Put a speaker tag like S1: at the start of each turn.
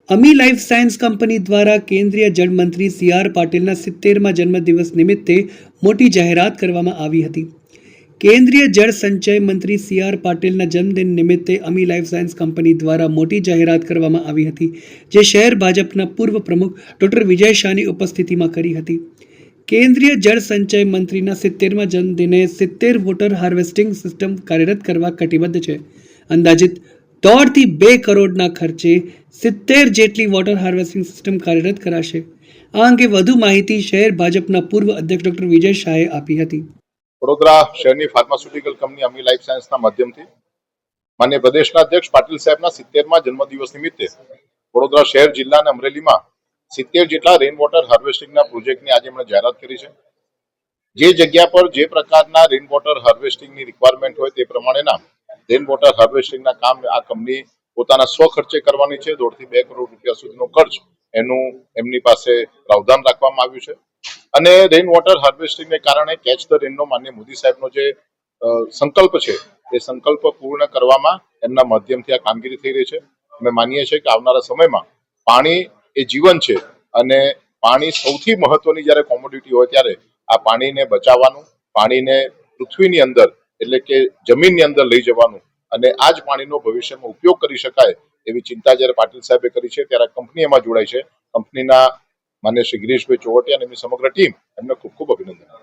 S1: અમી life science company દ્વારા કેન્દ્રીય જળ મંત્રી સી.આર. પાટીલના 70મા જન્મદિવસ નિમિત્તે મોટી જાહેરાત કરવામાં આવી હતી. કેન્દ્રીય જળ સંચય મંત્રી સી.આર. પાટીલના જન્મદિન નિમિત્તે અમી લાઈફ સાયન્સ કંપની દ્વારા મોટી જાહેરાત કરવામાં આવી હતી, જે શહેર ભાજપના પૂર્વ પ્રમુખ ડોક્ટર વિજય શાહની ઉપસ્થિતિમાં કરી હતી. કેન્દ્રીય જળ સંચય મંત્રીના 70મા જન્મદિને 70 વોટર હાર્વેસ્ટિંગ સિસ્ટમ કાર્યરત કરવા કટિબદ્ધ છે. અંદાજિત 1.5 થી 2 કરોડના ખર્ચે 70 જેટલી વોટર હાર્વેસ્ટિંગ સિસ્ટમ કાર્યરત કરાશે. આ અંગે વધુ માહિતી શહેર ભાજપના પૂર્વ અધ્યક્ષ ડોક્ટર વિજય શાહે આપી હતી.
S2: વડોદરા શહેરની ફાર્માસ્યુટિકલ કંપની અમી લાઈફ સાયન્સના માધ્યમથી માન્ય પ્રદેશના અધ્યક્ષ પાટીલ સાહેબના 70મા જન્મદિવસ નિમિત્તે વડોદરા શહેર જિલ્લા અને અમરેલીમાં 70 જેટલા રેઇન વોટર હાર્વેસ્ટિંગના પ્રોજેક્ટની આજે એમણે જાહેરાત કરી છે. જે જગ્યા પર જે પ્રકારના રેઇન વોટર હાર્વેસ્ટિંગની રિક્વાયરમેન્ટ હોય તે પ્રમાણેના રેઇન વોટર હાર્વેસ્ટિંગના કામ આ કંપની પોતાના સ્વ ખર્ચે કરવાની છે. 1.5 થી 2 કરોડ રૂપિયા સુધીનો ખર્ચ એનું એમની પાસે પ્રાવધાન રાખવામાં આવ્યું છે. અને રેઇન વોટર હાર્વેસ્ટિંગને કારણે કેચ ધ રેનનો માન્ય મોદી સાહેબનો જે સંકલ્પ છે એ સંકલ્પ પૂર્ણ કરવામાં એમના માધ્યમથી આ કામગીરી થઈ રહી છે. અમે માનીએ છીએ કે આવનારા સમયમાં પાણી એ જીવન છે અને પાણી સૌથી મહત્વની જ્યારે કોમોડિટી હોય ત્યારે આ પાણીને બચાવવાનું, પાણીને પૃથ્વીની અંદર એટલે કે જમીનની અંદર લઈ જવાનું અને આ જ પાણીનો ભવિષ્યમાં ઉપયોગ કરી શકાય એવી ચિંતા જ્યારે પાટીલ સાહેબે કરી છે ત્યારે કંપની એમાં જોડાઈ છે. કંપનીના માન્ય શ્રી ગિરીશભાઈ ચોવટિયા અને એમની સમગ્ર ટીમ એમને ખૂબ ખૂબ અભિનંદન.